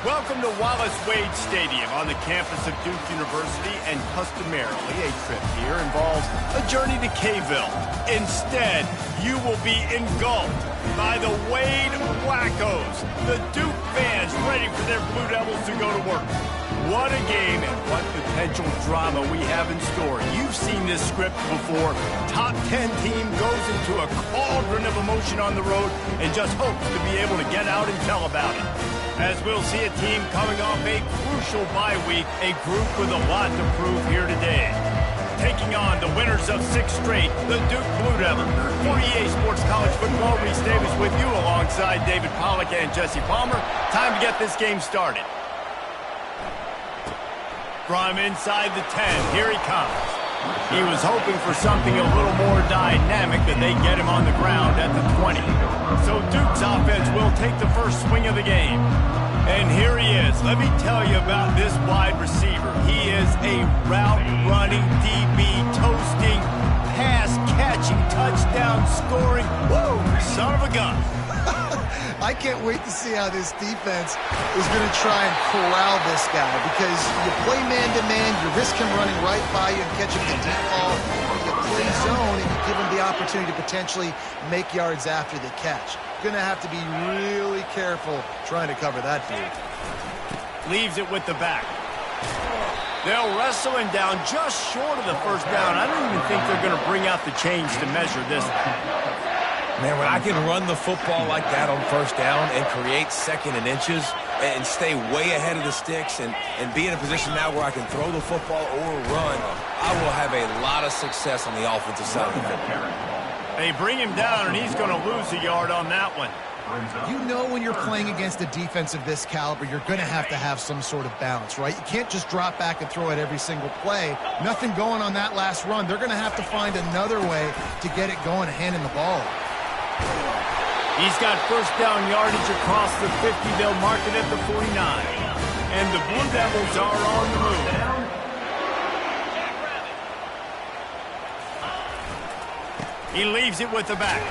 Welcome to Wallace Wade Stadium on the campus of Duke University, and customarily a trip here involves a journey to K-ville. Instead, you will be engulfed by the Wade Wackos, the Duke fans ready for their Blue Devils to go to work. What a game and what potential drama we have in store. You've seen this script before. Top 10 team goes into a cauldron of emotion on the road and just hopes to be able to get out and tell about it. As we'll see a team coming off a crucial bye week, a group with a lot to prove here today. Taking on the winners of 6 straight, the Duke Blue Devils. For EA Sports College Football, Reese Davis with you alongside David Pollack and Jesse Palmer. Time to get this game started. From inside the 10, here he comes. He was hoping for something a little more dynamic than they get him on the ground at the 20. So Duke's offense will take the first swing of the game. And here he is. Let me tell you about this wide receiver. He is a route-running DB, toasting, pass-catching, touchdown-scoring, woo, son of a gun. I can't wait to see how this defense is going to try and corral this guy, because you play man-to-man, you risk him running right by you and catching the deep ball. You play zone and you give him the opportunity to potentially make yards after the catch. Going to have to be really careful trying to cover that dude. Leaves it with the back. They'll wrestle him down just short of the first down. I don't even think they're going to bring out the change to measure this one. Man, when I can run the football like that on first down and create second and inches and stay way ahead of the sticks and be in a position now where I can throw the football or run, I will have a lot of success on the offensive side of the football. They bring him down, and he's going to lose a yard on that one. You know when you're playing against a defense of this caliber, you're going to have some sort of balance, right? You can't just drop back and throw it every single play. Nothing going on that last run. They're going to have to find another way to get it going and handing the ball. He's got first down yardage across the 50. They'll mark it at the 49. And the Blue Devils are on the move. He leaves it with the back.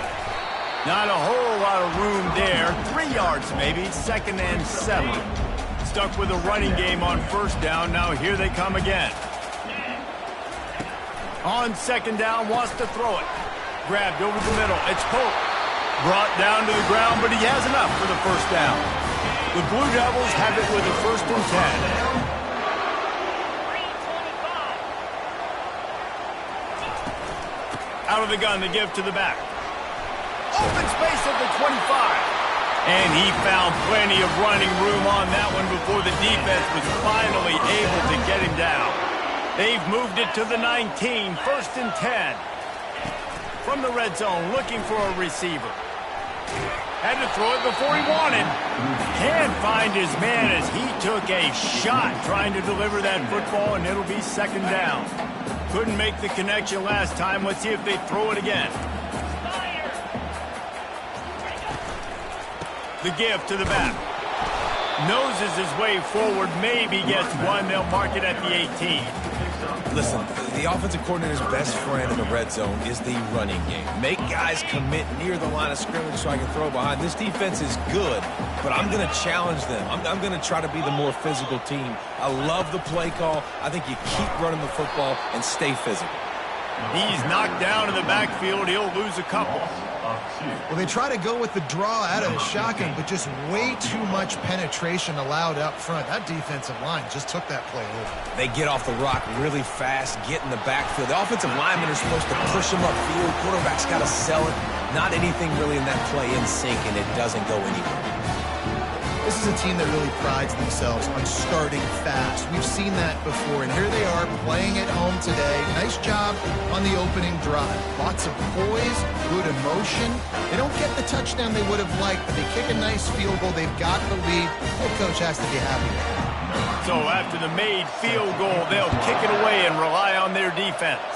Not a whole lot of room there. 3 yards maybe, 2nd and 7. Stuck with a running game on first down. Now here they come again. On 2nd down, wants to throw it. Grabbed over the middle. It's Pope. Brought down to the ground, but he has enough for the first down. The Blue Devils have it with a 1st and 10. Out of the gun, the give to the back. Open space at the 25. And he found plenty of running room on that one before the defense was finally able to get him down. They've moved it to the 19, 1st and 10. From the red zone, looking for a receiver. Had to throw it before he wanted. Can't find his man as he took a shot trying to deliver that football, and it'll be 2nd down. Couldn't make the connection last time. Let's see if they throw it again. The give to the back. Noses his way forward, maybe gets one. They'll mark it at the 18. Listen, the offensive coordinator's best friend in the red zone is the running game. Make guys commit near the line of scrimmage so I can throw behind. This defense is good, but I'm going to challenge them. I'm going to try to be the more physical team. I love the play call. I think you keep running the football and stay physical. He's knocked down in the backfield. He'll lose a couple. Well, they try to go with the draw out of the shotgun, but just way too much penetration allowed up front. That defensive line just took that play over. They get off the rock really fast, get in the backfield. The offensive linemen are supposed to push them upfield. Quarterback's got to sell it. Not anything really in that play in sync, and it doesn't go anywhere. This is a team that really prides themselves on starting fast. We've seen that before, and here they are playing at home today. Nice job on the opening drive. Lots of poise, good emotion. They don't get the touchdown they would have liked, but they kick a nice field goal. They've got the lead. The coach has to be happy with it. So after the made field goal, they'll kick it away and rely on their defense.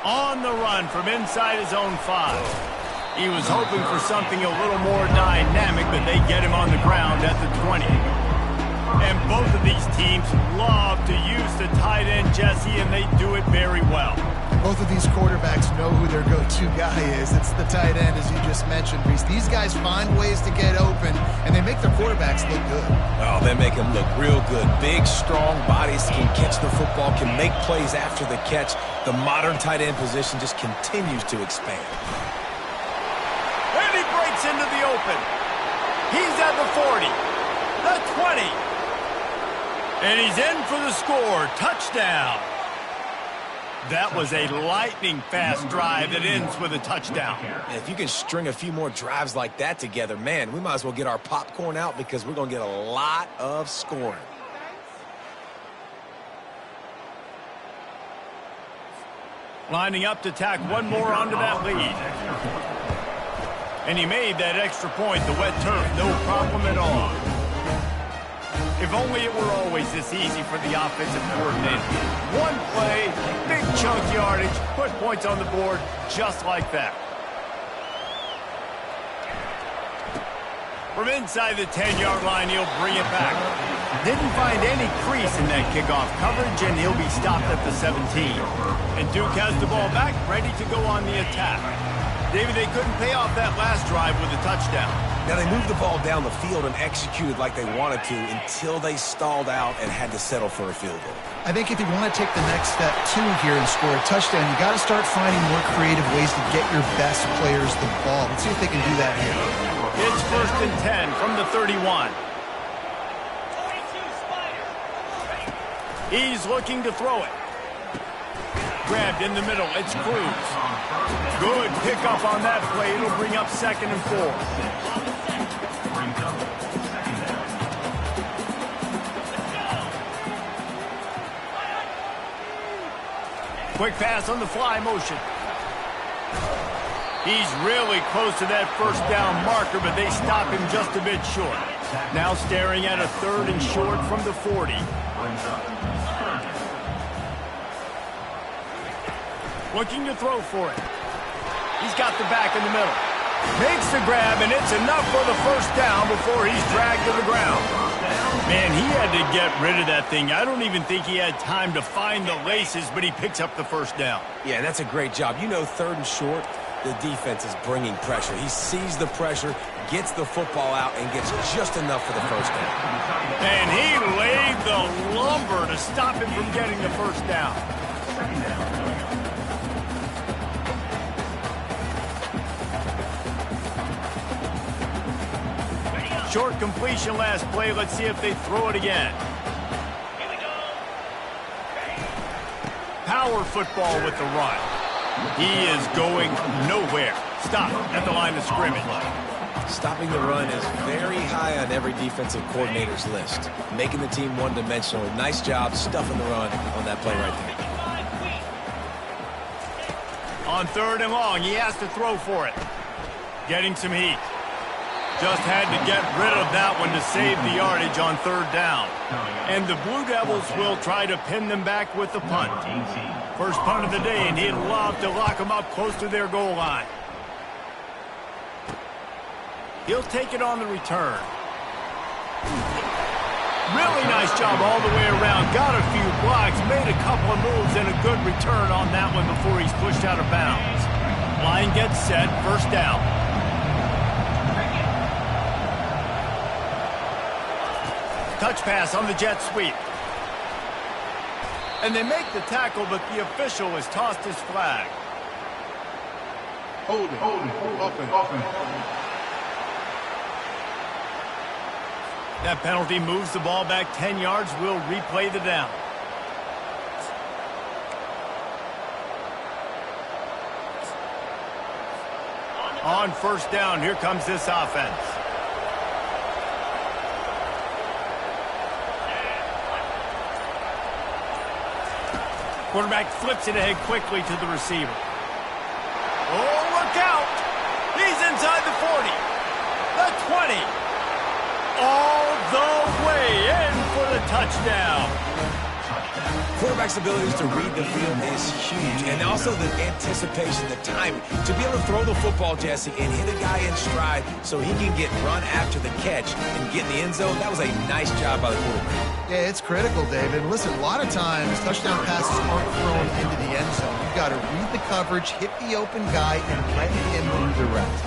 On the run from inside his own 5. He was hoping for something a little more dynamic, but they get him on the ground at the 20. And both of these teams love to use the tight end, Jesse, and they do it very well. Both of these quarterbacks know who their go-to guy is. It's the tight end, as you just mentioned, Reese. These guys find ways to get open, and they make their quarterbacks look good. Oh, they make them look real good. Big, strong bodies, can catch the football, can make plays after the catch. The modern tight end position just continues to expand. And he breaks into the open. He's at the 40, the 20. And he's in for the score. Touchdown. That was a lightning-fast drive that ends with a touchdown. And if you can string a few more drives like that together, man, we might as well get our popcorn out because we're going to get a lot of scoring. Lining up to tack one more onto that lead. And he made that extra point. The wet turf, no problem at all. If only it were always this easy for the offensive coordinator. One play, big chunk yardage, put points on the board just like that. From inside the 10-yard line, he'll bring it back. Didn't find any crease in that kickoff coverage, and he'll be stopped at the 17. And Duke has the ball back, ready to go on the attack. David, they couldn't pay off that last drive with a touchdown. Now, they moved the ball down the field and executed like they wanted to until they stalled out and had to settle for a field goal. I think if you want to take the next step, too, here and score a touchdown, you got to start finding more creative ways to get your best players the ball. Let's see if they can do that here. It's 1st and 10 from the 31. He's looking to throw it. Grabbed in the middle. It's Cruz. Good pickup on that play. It'll bring up 2nd and 4. Quick pass on the fly motion. He's really close to that first down marker, but they stop him just a bit short. Now staring at a 3rd and short from the 40. Looking to throw for it. He's got the back in the middle. Makes the grab, and it's enough for the first down before he's dragged to the ground. Man, he had to get rid of that thing. I don't even think he had time to find the laces, but he picks up the first down. Yeah, that's a great job. You know, 3rd and short, the defense is bringing pressure. He sees the pressure, gets the football out, and gets just enough for the first down. And he laid the lumber to stop him from getting the first down. Short completion last play. Let's see if they throw it again. Power football with the run. He is going nowhere. Stop at the line of scrimmage. Stopping the run is very high on every defensive coordinator's list. Making the team one-dimensional. Nice job stuffing the run on that play right there. On 3rd and long, he has to throw for it. Getting some heat. Just had to get rid of that one to save the yardage on 3rd down. And the Blue Devils will try to pin them back with the punt. First punt of the day, and he'd love to lock them up close to their goal line. He'll take it on the return. Really nice job all the way around. Got a few blocks, made a couple of moves, and a good return on that one before he's pushed out of bounds. Line gets set, 1st down. Touch pass on the jet sweep. And they make the tackle, but the official has tossed his flag. Hold it. Offense. That penalty moves the ball back 10 yards. We'll replay the down. On 1st down, here comes this offense. Quarterback flips it ahead quickly to the receiver. Oh, look out! He's inside the 40, the 20, all the way in for the touchdown. Quarterback quarterback's abilities to read the field is huge. And also the anticipation, the timing. To be able to throw the football, Jesse, and hit a guy in stride so he can get run after the catch and get in the end zone, that was a nice job by the quarterback. Yeah, it's critical, David. Listen, a lot of times touchdown passes aren't thrown into the end zone. You've got to read the coverage, hit the open guy, and let him redirect.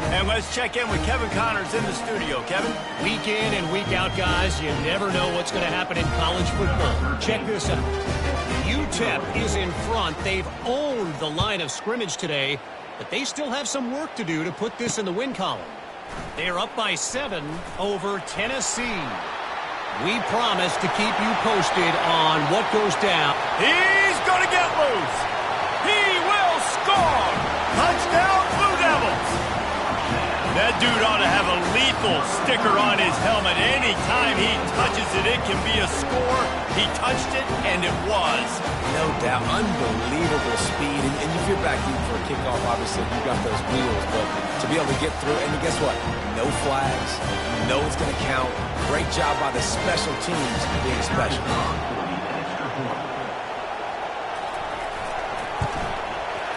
And let's check in with Kevin Connors in the studio. Kevin? Week in and week out, guys, you never know what's going to happen in college football. Check this out. UTEP is in front. They've owned the line of scrimmage today, but they still have some work to do to put this in the win column. They're up by 7 over Tennessee. We promise to keep you posted on what goes down. He's going to get loose. He will score. Touchdown, Blue Devils. That dude ought to have a lethal sticker on his helmet. Anytime he touches it, it can be a score. He touched it, and it was. No doubt. Unbelievable speed. And if you're back deep for a kickoff, obviously, you got those wheels. But to be able to get through, and guess what? No flags. You know it's going to count. Great job by the special teams being special.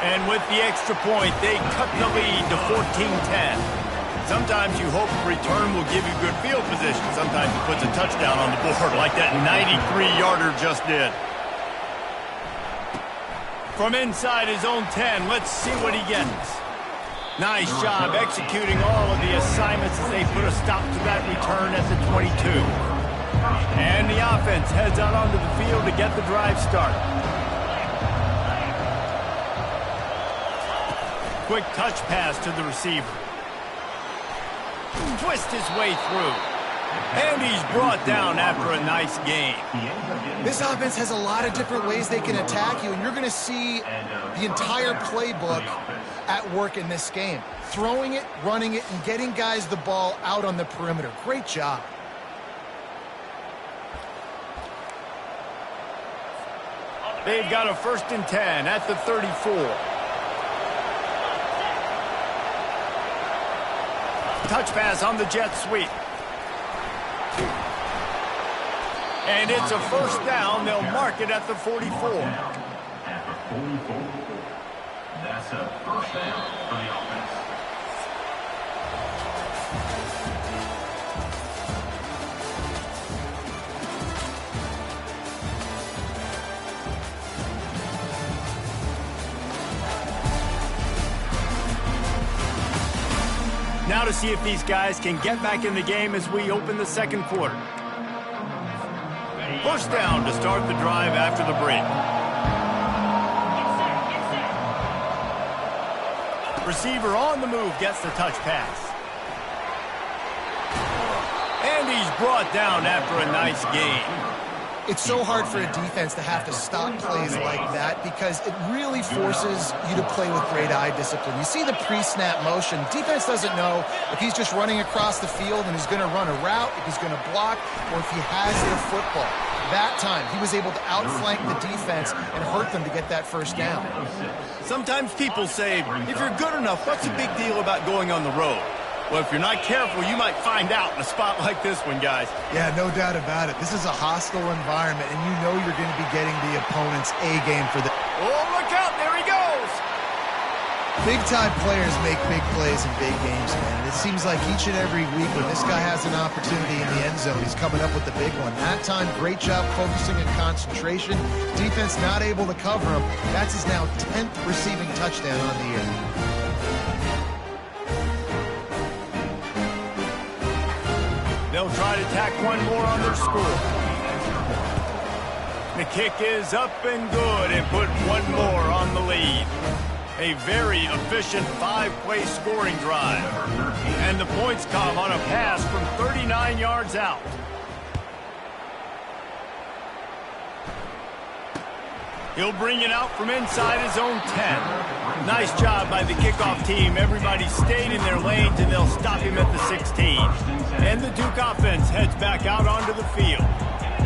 And with the extra point, they cut the lead to 14-10. Sometimes you hope the return will give you good field position. Sometimes he puts a touchdown on the board like that 93-yarder just did. From inside his own 10, let's see what he gets. Nice job executing all of the assignments as they put a stop to that return at the 22. And the offense heads out onto the field to get the drive started. Quick touch pass to the receiver. Twist his way through. And he's brought down after a nice game. This offense has a lot of different ways they can attack you, and you're going to see the entire playbook at work in this game. Throwing it, running it, and getting guys the ball out on the perimeter. Great job. They've got a 1st and 10 at the 34. Touch pass on the jet sweep. And it's a 1st down. They'll mark it at the 44. At the 44. That's a 1st down for the offense. Now to see if these guys can get back in the game as we open the 2nd quarter. 1st down to start the drive after the break. Receiver on the move gets the touch pass. And he's brought down after a nice game. It's so hard for a defense to have to stop plays like that because it really forces you to play with great eye discipline. You see the pre-snap motion. Defense doesn't know if he's just running across the field and he's going to run a route, if he's going to block, or if he has the football. That time, he was able to outflank the defense and hurt them to get that 1st down. Sometimes people say, if you're good enough, what's the big deal about going on the road? Well, if you're not careful, you might find out in a spot like this one, guys. Yeah, no doubt about it. This is a hostile environment, and you know you're going to be getting the opponent's A game for the... Oh, look out! There he goes! Big-time players make big plays in big games, man. And it seems like each and every week when this guy has an opportunity in the end zone, he's coming up with the big one. That time, great job focusing and concentration. Defense not able to cover him. That's his now 10th receiving touchdown on the year. They'll try to tack one more on their score. The kick is up and good and put one more on the lead. A very efficient 5-play scoring drive. And the points come on a pass from 39 yards out. He'll bring it out from inside his own 10. Nice job by the kickoff team. Everybody stayed in their lanes, and they'll stop him at the 16. And the Duke offense heads back out onto the field.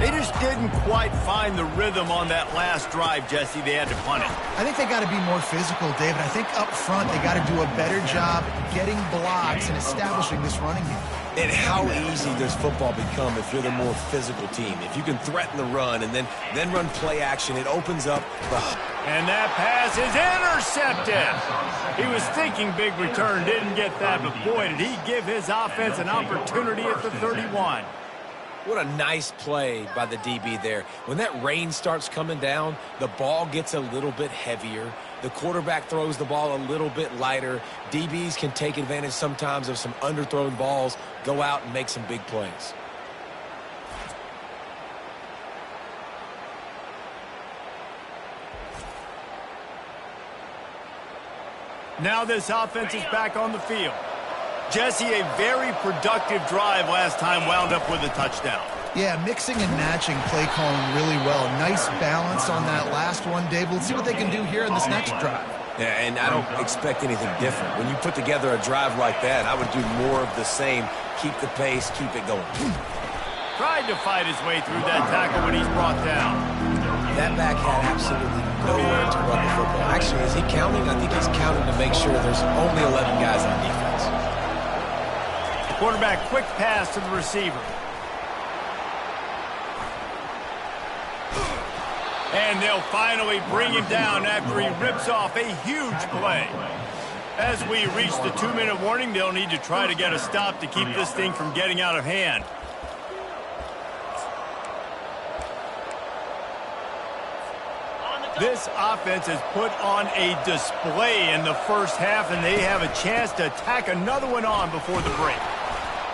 They just didn't quite find the rhythm on that last drive, Jesse. They had to punt it. I think they got to be more physical, David. I think up front they got to do a better job getting blocks and establishing this running game. And how easy does football become if you're the more physical team? If you can threaten the run and then run play action, it opens up the... And that pass is intercepted. He was thinking big return, didn't get that, but boy, did he give his offense an opportunity at the 31. What a nice play by the DB there. When that rain starts coming down, the ball gets a little bit heavier. The quarterback throws the ball a little bit lighter. DBs can take advantage sometimes of some underthrown balls, go out and make some big plays. Now this offense is back on the field. Jesse, a very productive drive last time wound up with a touchdown. Yeah, mixing and matching play calling really well. Nice balance on that last one, Dave. Let's see what they can do here in this next drive. Yeah, and I don't expect anything different. When you put together a drive like that, I would do more of the same. Keep the pace, keep it going. Tried to fight his way through that tackle when he's brought down. That back had absolutely nowhere to run the football. Actually, is he counting? I think he's counting to make sure there's only 11 guys on defense. Quarterback, quick pass to the receiver. And they'll finally bring him down after he rips off a huge play. As we reach the 2-minute warning, they'll need to try to get a stop to keep this thing from getting out of hand. This offense has put on a display in the first half, and they have a chance to tack another one on before the break.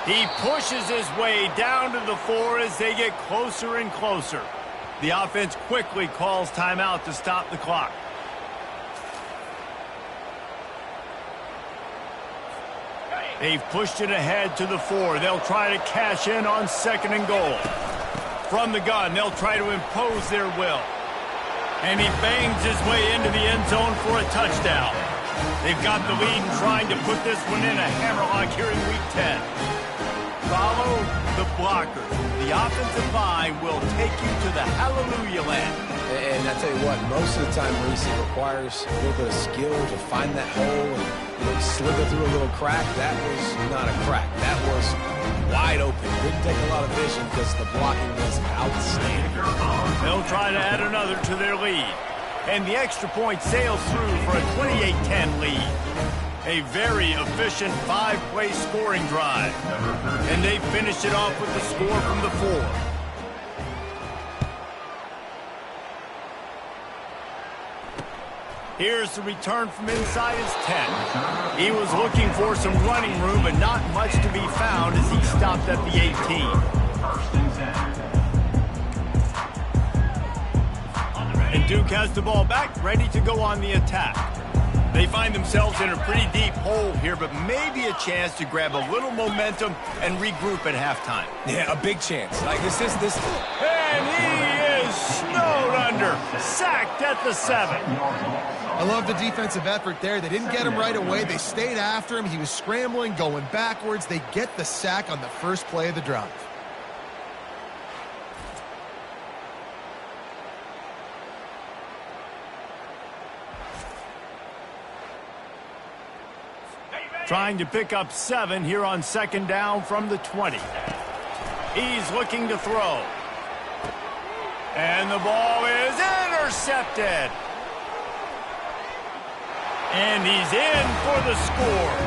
He pushes his way down to the 4 as they get closer and closer. The offense quickly calls timeout to stop the clock. They've pushed it ahead to the 4. They'll try to cash in on 2nd and goal. From the gun, they'll try to impose their will. And he bangs his way into the end zone for a touchdown. They've got the lead and trying to put this one in a hammerlock here in Week 10. Follow the blockers. The offensive line will take you to the hallelujah land. And I tell you what, most of the time, Reese, it requires a little bit of skill to find that hole and slither through a little crack. That was not a crack. That was wide open. Didn't take a lot of vision because the blocking was outstanding. They'll try to add another to their lead. And the extra point sails through for a 28-10 lead. A very efficient 5-play scoring drive. And they finish it off with the score from the 4. Here's the return from inside his 10. He was looking for some running room, but not much to be found as he stopped at the 18. And Duke has the ball back, ready to go on the attack. They find themselves in a pretty deep hole here, but maybe a chance to grab a little momentum and regroup at halftime. Yeah, a big chance. Like this. And he is snowed under, sacked at the 7. I love the defensive effort there. They didn't get him right away. They stayed after him. He was scrambling, going backwards. They get the sack on the first play of the drive. Trying to pick up 7 here on 2nd down from the 20. He's looking to throw. And the ball is intercepted. And he's in for the score.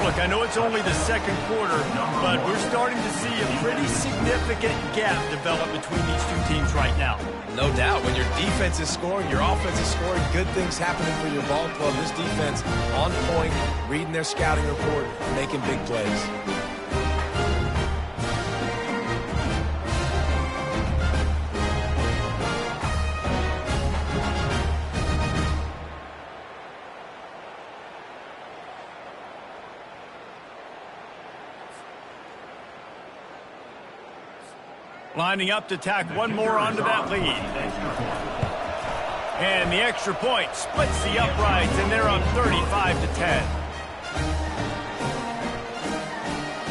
Look, I know it's only the 2nd quarter, but we're starting to see a pretty significant gap develop between these two teams right now. No doubt. When your defense is scoring, your offense is scoring, good things happening for your ball club. This defense on point, reading their scouting report, making big plays. Lining up to tack one more onto that lead. And the extra point splits the uprights, and they're up 35-10.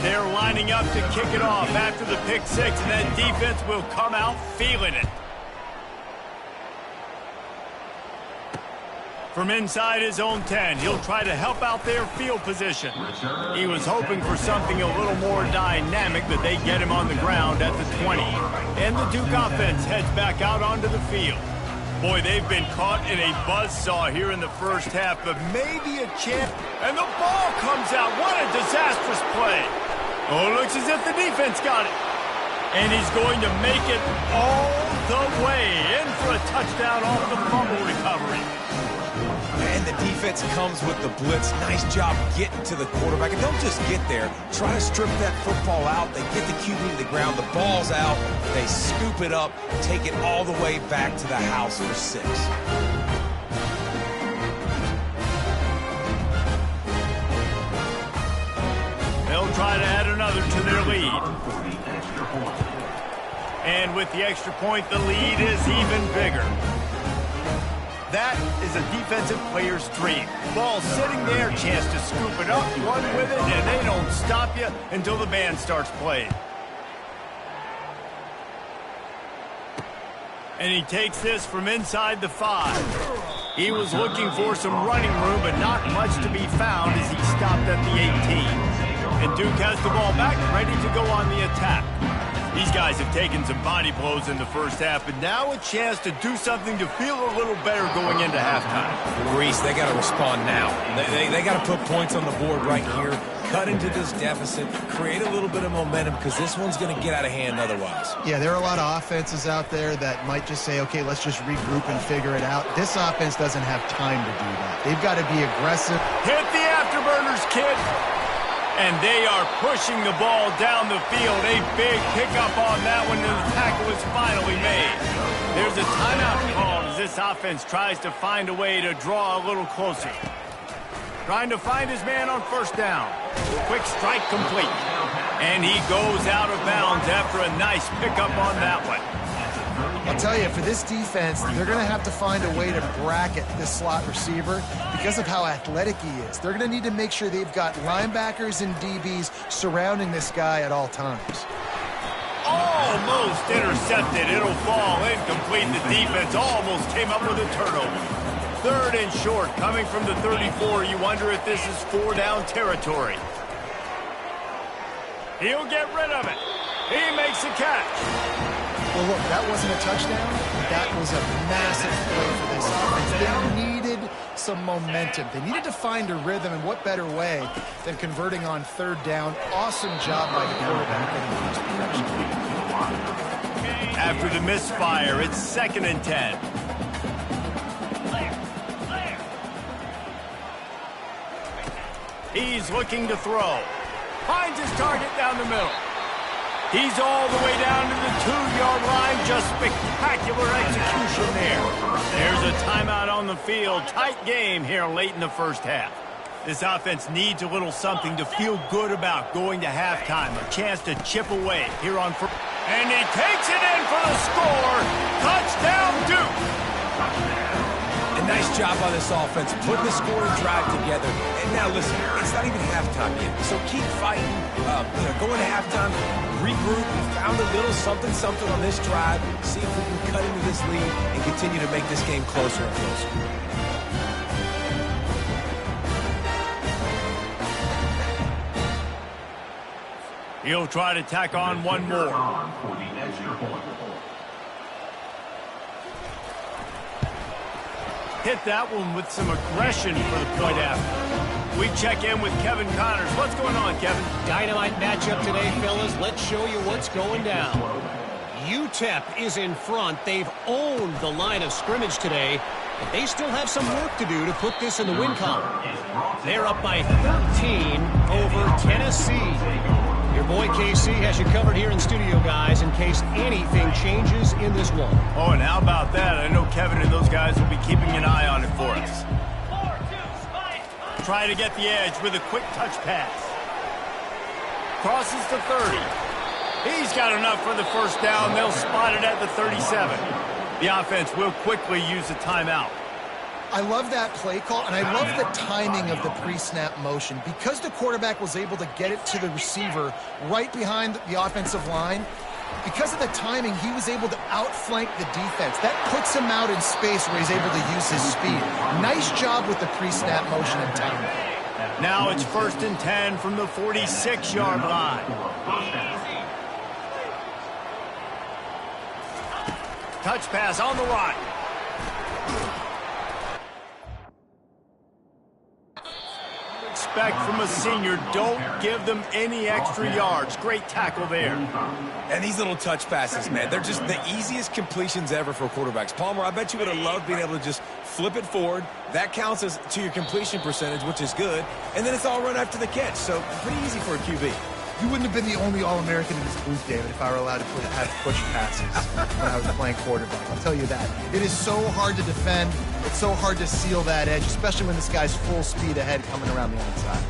They're lining up to kick it off after the pick 6, and that defense will come out feeling it. From inside his own 10, he'll try to help out their field position. He was hoping for something a little more dynamic, but they get him on the ground at the 20. And the Duke offense heads back out onto the field. Boy, they've been caught in a buzzsaw here in the first half, but maybe a chance. And the ball comes out. What a disastrous play. Oh, looks as if the defense got it. And he's going to make it all the way in for a touchdown off the fumble recovery. And the defense comes with the blitz. Nice job getting to the quarterback. And don't just get there. Try to strip that football out. They get the QB to the ground. The ball's out. They scoop it up, take it all the way back to the house for 6. They'll try to add another to their lead. And with the extra point, the lead is even bigger. That is a defensive player's dream. Ball sitting there, chance to scoop it up, run with it, and they don't stop you until the band starts playing. And he takes this from inside the 5. He was looking for some running room, but not much to be found as he stopped at the 18. And Duke has the ball back, ready to go on the attack. These guys have taken some body blows in the first half, but now a chance to do something to feel a little better going into halftime. Reese, they got to respond now. They got to put points on the board right here, cut into this deficit, create a little bit of momentum, because this one's going to get out of hand otherwise. Yeah, there are a lot of offenses out there that might just say, okay, let's just regroup and figure it out. This offense doesn't have time to do that. They've got to be aggressive. Hit the afterburners, kid. And they are pushing the ball down the field. A big pickup on that one, and the tackle is finally made. There's a timeout called as this offense tries to find a way to draw a little closer. Trying to find his man on first down. Quick strike complete. And he goes out of bounds after a nice pickup on that one. I'll tell you, for this defense, they're going to have to find a way to bracket this slot receiver because of how athletic he is. They're going to need to make sure they've got linebackers and DBs surrounding this guy at all times. Almost intercepted. It'll fall incomplete. The defense almost came up with a turnover. 3rd and short, coming from the 34. You wonder if this is 4-down territory. He'll get rid of it. He makes a catch. Well, look, that wasn't a touchdown. That was a massive play for this offense. They needed some momentum. They needed to find a rhythm, and what better way than converting on 3rd down. Awesome job by the quarterback getting his protection. After the misfire, it's 2nd and 10. He's looking to throw. Finds his target down the middle. He's all the way down to the 2-yard line. Just spectacular execution there. There's a timeout on the field. Tight game here late in the first half. This offense needs a little something to feel good about going to halftime. A chance to chip away here on first. And he takes it in for the score. Touchdown, Duke. A nice job by this offense, putting the scoring drive together. And now listen, it's not even halftime yet, so keep fighting. Going to halftime, regroup. We found a little something on this drive. See if we can cut into this lead and continue to make this game closer and closer. He'll try to tack on one more. Hit that one with some aggression for the point after. We check in with Kevin Connors. What's going on, Kevin? Dynamite matchup today, fellas. Let's show you what's going down. UTEP is in front. They've owned the line of scrimmage today, but they still have some work to do to put this in the win column. They're up by 13 over Tennessee. Your boy KC has you covered here in studio, guys, in case anything changes in this one. Oh, and how about that? I know Kevin and those guys will be keeping an eye on it for us. Try to get the edge with a quick touch pass. Crosses to 30. He's got enough for the first down. They'll spot it at the 37. The offense will quickly use a timeout. I love that play call, and I love the timing of the pre-snap motion. Because the quarterback was able to get it to the receiver right behind the offensive line, Because of the timing, he was able to outflank the defense. That puts him out in space where he's able to use his speed. Nice job with the pre-snap motion and timing. Now it's 1st and 10 from the 46-yard line. Touch pass on the right. Expect from a senior, don't give them any extra yards. Great tackle there. And these little touch passes, man, they're just the easiest completions ever for quarterbacks. Palmer, I bet you would have loved being able to just flip it forward. That counts as to your completion percentage, which is good. And then it's all run after the catch, so pretty easy for a QB. You wouldn't have been the only All-American in this booth, David, if I were allowed to have push passes when I was playing quarterback. I'll tell you that. It is so hard to defend. It's so hard to seal that edge, especially when this guy's full speed ahead coming around the outside.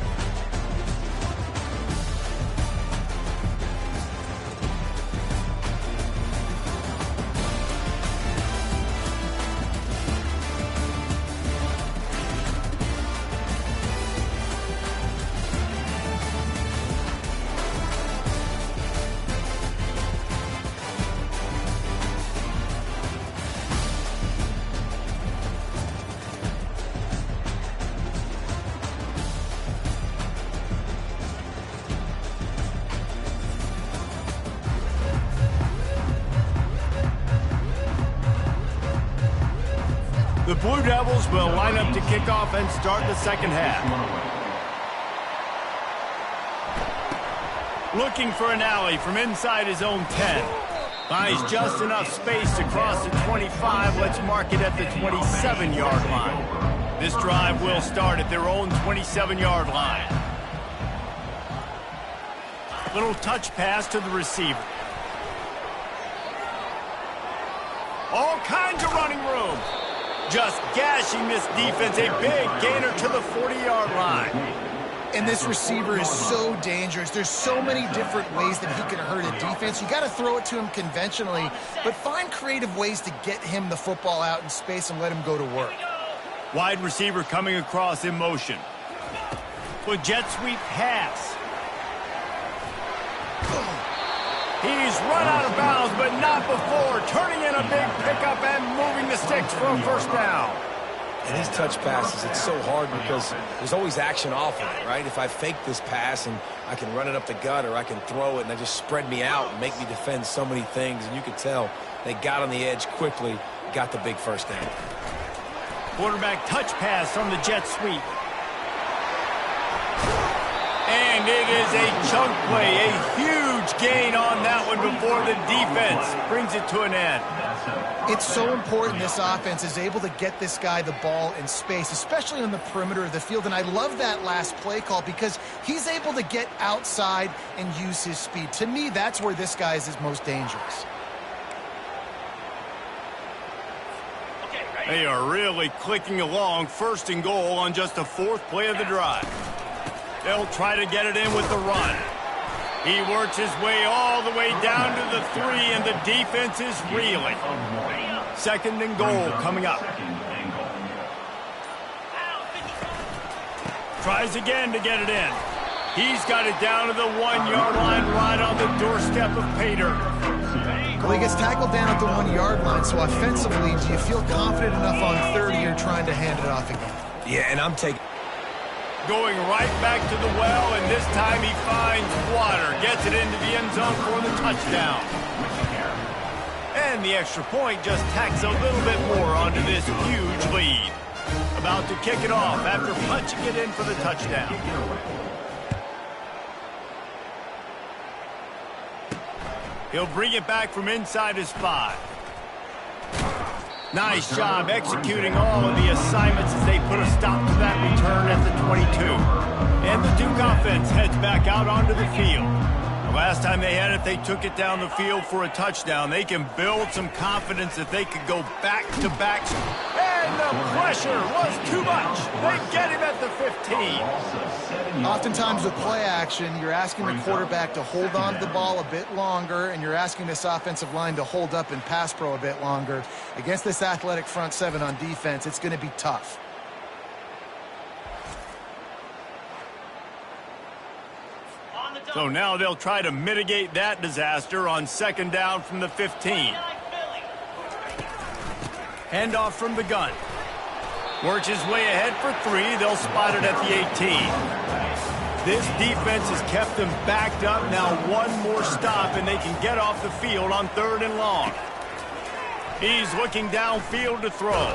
The Blue Devils will line up to kick off and start the second half. Looking for an alley from inside his own 10. Buys just enough space to cross the 25. Let's mark it at the 27-yard line. This drive will start at their own 27-yard line. Little touch pass to the receiver. All kinds of running room. Just gashing this defense, a big gainer to the 40-yard line. And this receiver is so dangerous. There's so many different ways that he can hurt a defense. You got to throw it to him conventionally, but find creative ways to get him the football out in space and let him go to work. Wide receiver coming across in motion. With jet sweep pass. He's run out of bounds, but not before. Turning in a big pickup and moving the sticks for a first down. And these touch passes, it's so hard because there's always action off of it, right? If I fake this pass and I can run it up the gut or I can throw it and they just spread me out and make me defend so many things. And you could tell they got on the edge quickly, got the big first down. Quarterback touch pass from the jet sweep. And it is a chunk play, a huge gain on that one before the defense brings it to an end. It's so important this offense is able to get this guy the ball in space, especially on the perimeter of the field. And I love that last play call because he's able to get outside and use his speed. To me, that's where this guy is his most dangerous. They are really clicking along. 1st and goal on just the 4th play of the drive. They'll try to get it in with the run. He works his way all the way down to the 3, and the defense is reeling. 2nd and goal coming up. Tries again to get it in. He's got it down to the 1-yard line right on the doorstep of Pater. Well, he gets tackled down at the 1-yard line, so offensively, do you feel confident enough on 30 you're trying to hand it off again? Yeah, and I'm taking... Going right back to the well, and this time he finds water. Gets it into the end zone for the touchdown. And the extra point just tacks a little bit more onto this huge lead. About to kick it off after punching it in for the touchdown. He'll bring it back from inside his 5. Nice job executing all of the assignments as they put a stop to that return at the 22. And the Duke offense heads back out onto the field. The last time they had it, they took it down the field for a touchdown. They can build some confidence that they could go back-to-back. And the pressure was too much. They get him at the 15. Oftentimes with play action, you're asking the quarterback to hold on to the ball a bit longer, and you're asking this offensive line to hold up and pass pro a bit longer. Against this athletic front 7 on defense, it's going to be tough. So now they'll try to mitigate that disaster on second down from the 15. Handoff from the gun. Works his way ahead for 3. They'll spot it at the 18. This defense has kept them backed up. Now one more stop, and they can get off the field on 3rd and long. He's looking downfield to throw.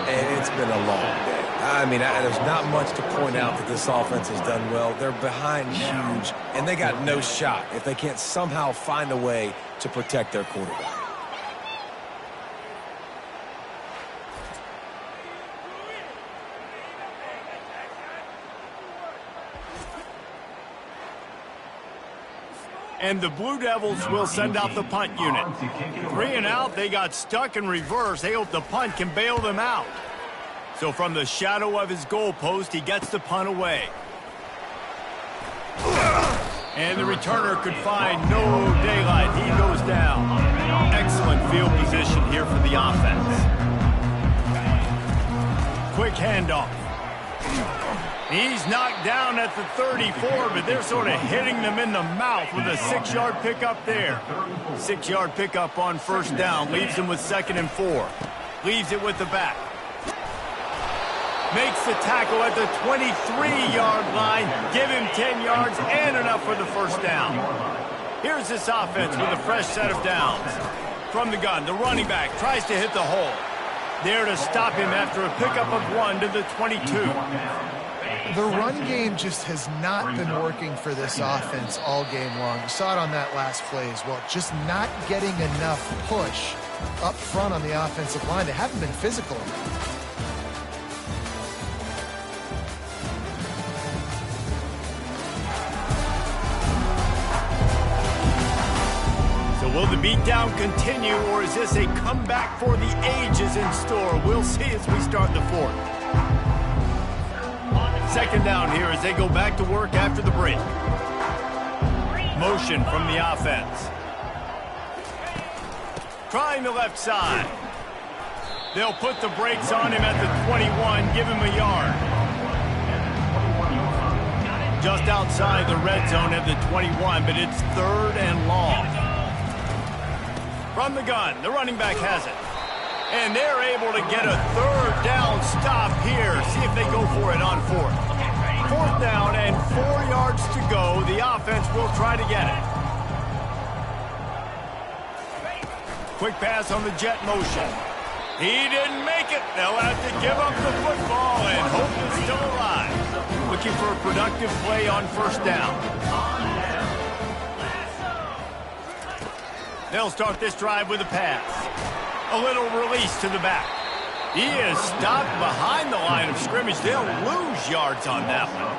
And it's been a long day. I mean, there's not much to point out that this offense has done well. They're behind huge, and they got no shot if they can't somehow find a way to protect their quarterback. And the Blue Devils will send out the punt unit. 3 and out, they got stuck in reverse. They hope the punt can bail them out. So from the shadow of his goalpost, he gets the punt away. And the returner could find no daylight. He goes down. Excellent field position here for the offense. Quick handoff. He's knocked down at the 34, but they're sort of hitting them in the mouth with a 6-yard pickup there. 6-yard pickup on first down. Leaves them with 2nd and 4. Leaves it with the back. Makes the tackle at the 23-yard line. Give him 10 yards and enough for the first down. Here's this offense with a fresh set of downs. From the gun, the running back tries to hit the hole. There to stop him after a pickup of 1 to the 22. The run game just has not been working for this offense all game long. You saw it on that last play as well. Just not getting enough push up front on the offensive line. They haven't been physical enough. So will the beatdown continue, or is this a comeback for the ages in store? We'll see as we start the 4th. 2nd down here as they go back to work after the break. Motion from the offense. Trying the left side. They'll put the brakes on him at the 21, give him a yard. Just outside the red zone at the 21, but it's 3rd and long. From the gun, the running back has it. And they're able to get a 3rd down stop here. See if they go for it on 4th. 4th down and 4 yards to go. The offense will try to get it. Quick pass on the jet motion. He didn't make it. They'll have to give up the football, and hope is still alive. Looking for a productive play on first down. They'll start this drive with a pass. A little release to the back. He is stopped behind the line of scrimmage. They'll lose yards on that one.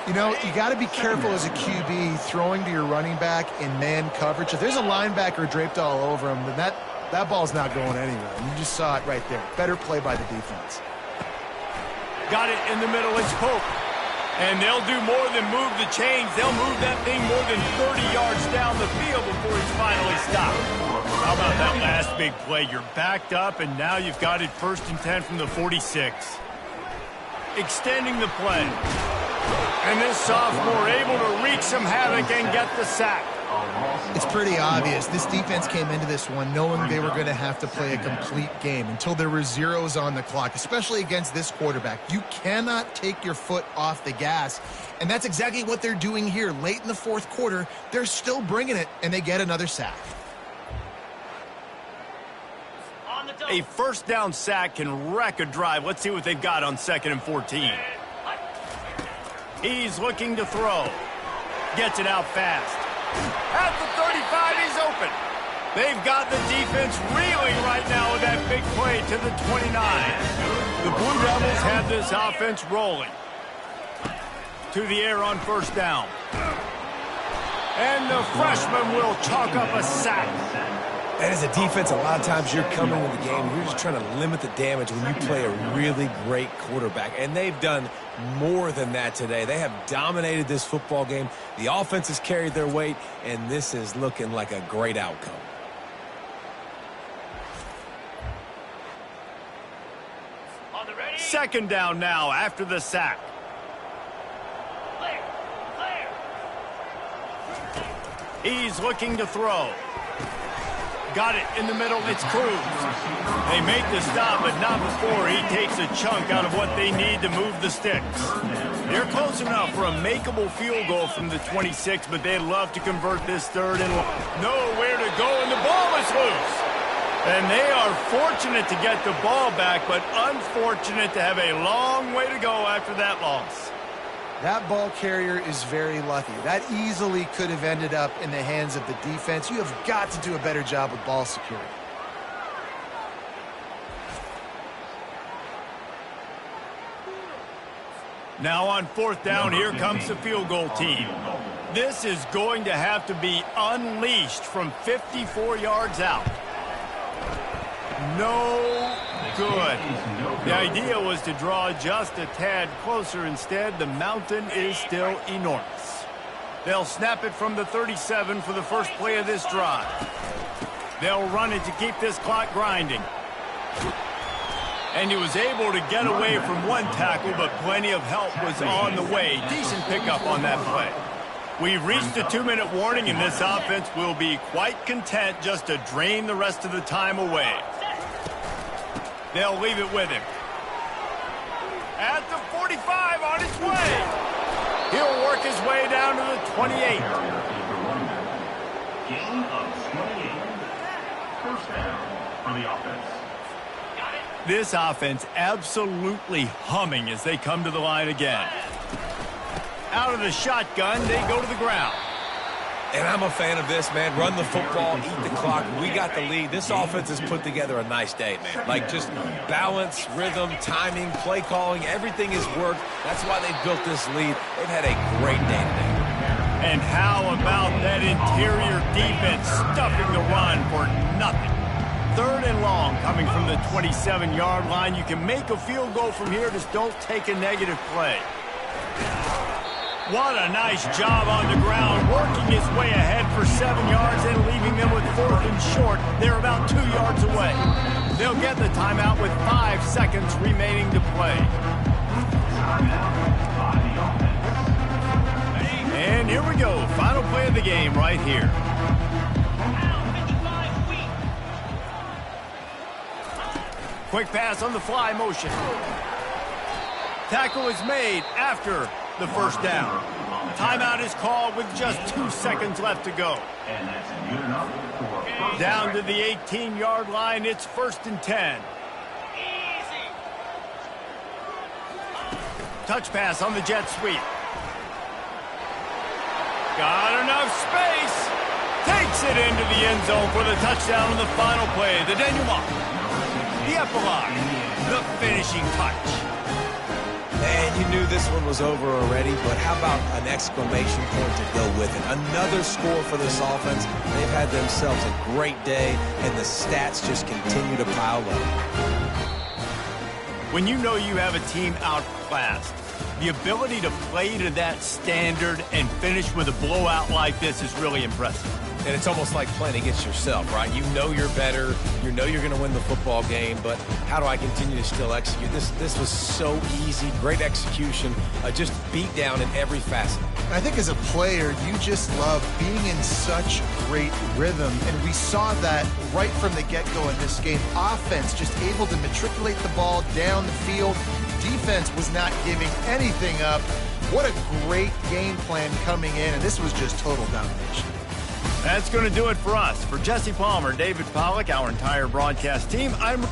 You know, you got to be careful as a QB throwing to your running back in man coverage. If there's a linebacker draped all over him, then that ball's not going anywhere. And you just saw it right there. Better play by the defense. Got it in the middle. It's Pope. And they'll do more than move the chains. They'll move that thing more than 30 yards down the field before it's finally stopped. How about that last big play? You're backed up, and now you've got it 1st and 10 from the 46. Extending the play. And this sophomore able to wreak some havoc and get the sack. It's pretty obvious. This defense came into this one knowing they were going to have to play a complete game until there were zeros on the clock, especially against this quarterback. You cannot take your foot off the gas, and that's exactly what they're doing here. Late in the 4th quarter, they're still bringing it, and they get another sack. A 1st down sack can wreck a drive. Let's see what they've got on 2nd and 14. He's looking to throw. Gets it out fast. At the 35, he's open. They've got the defense reeling right now with that big play to the 29. The Blue Devils have this offense rolling. To the air on 1st down. And the freshman will chalk up a sack. And as a defense, a lot of times you're coming in the game, you're just trying to limit the damage when you play a really great quarterback. And they've done more than that today. They have dominated this football game. The offense has carried their weight, and this is looking like a great outcome. Second down now after the sack. He's looking to throw. Got it in the middle. It's Cruz. They make the stop, but not before he takes a chunk out of what they need to move the sticks. They're close enough for a makeable field goal from the 26, but they'd love to convert this third and nowhere to go, and the ball is loose. And they are fortunate to get the ball back, but unfortunate to have a long way to go after that loss. That ball carrier is very lucky. That easily could have ended up in the hands of the defense. You have got to do a better job with ball security. Now on fourth down, here comes the field goal team. This is going to have to be unleashed from 54 yards out. No good. The idea was to draw just a tad closer. Instead, the mountain is still enormous. They'll snap it from the 37 for the first play of this drive. They'll run it to keep this clock grinding. And he was able to get away from one tackle, but plenty of help was on the way. Decent pickup on that play. We've reached a 2-minute warning, and this offense will be quite content just to drain the rest of the time away. They'll leave it with him. At the 45, on his way. He'll work his way down to the 28. Gain of 28. First down for the offense. This offense absolutely humming as they come to the line again. Out of the shotgun, they go to the ground. And I'm a fan of this, man. Run the football, eat the clock. We got the lead. This offense has put together a nice day, man. Like, just balance, rhythm, timing, play calling, everything has worked. That's why they built this lead. They've had a great day today. And how about that interior defense stuffing the run for nothing? Third and long coming from the 27-yard line. You can make a field goal from here. Just don't take a negative play. What a nice job on the ground, working his way ahead for 7 yards and leaving them with fourth and short. They're about 2 yards away. They'll get the timeout with 5 seconds remaining to play. And here we go. Final play of the game right here. Quick pass on the fly motion. Tackle is made after the first down. Timeout is called with just 2 seconds left to go. And that's good enough for down to the 18-yard line. It's 1st and 10. Touch pass on the jet sweep. Got enough space. Takes it into the end zone for the touchdown on the final play. The denouement. The epilogue. The finishing touch. And you knew this one was over already, but how about an exclamation point to go with it? Another score for this offense. They've had themselves a great day, and the stats just continue to pile up. When you know you have a team outclassed, the ability to play to that standard and finish with a blowout like this is really impressive. And it's almost like playing against yourself, right? You know you're better. You know you're going to win the football game, but how do I continue to still execute? This was so easy. Great execution. Just beat down in every facet. I think as a player, you just love being in such great rhythm, and we saw that right from the get-go in this game. Offense just able to matriculate the ball down the field. Defense was not giving anything up. What a great game plan coming in, and this was just total domination. That's going to do it for us. For Jesse Palmer, David Pollack, our entire broadcast team, I'm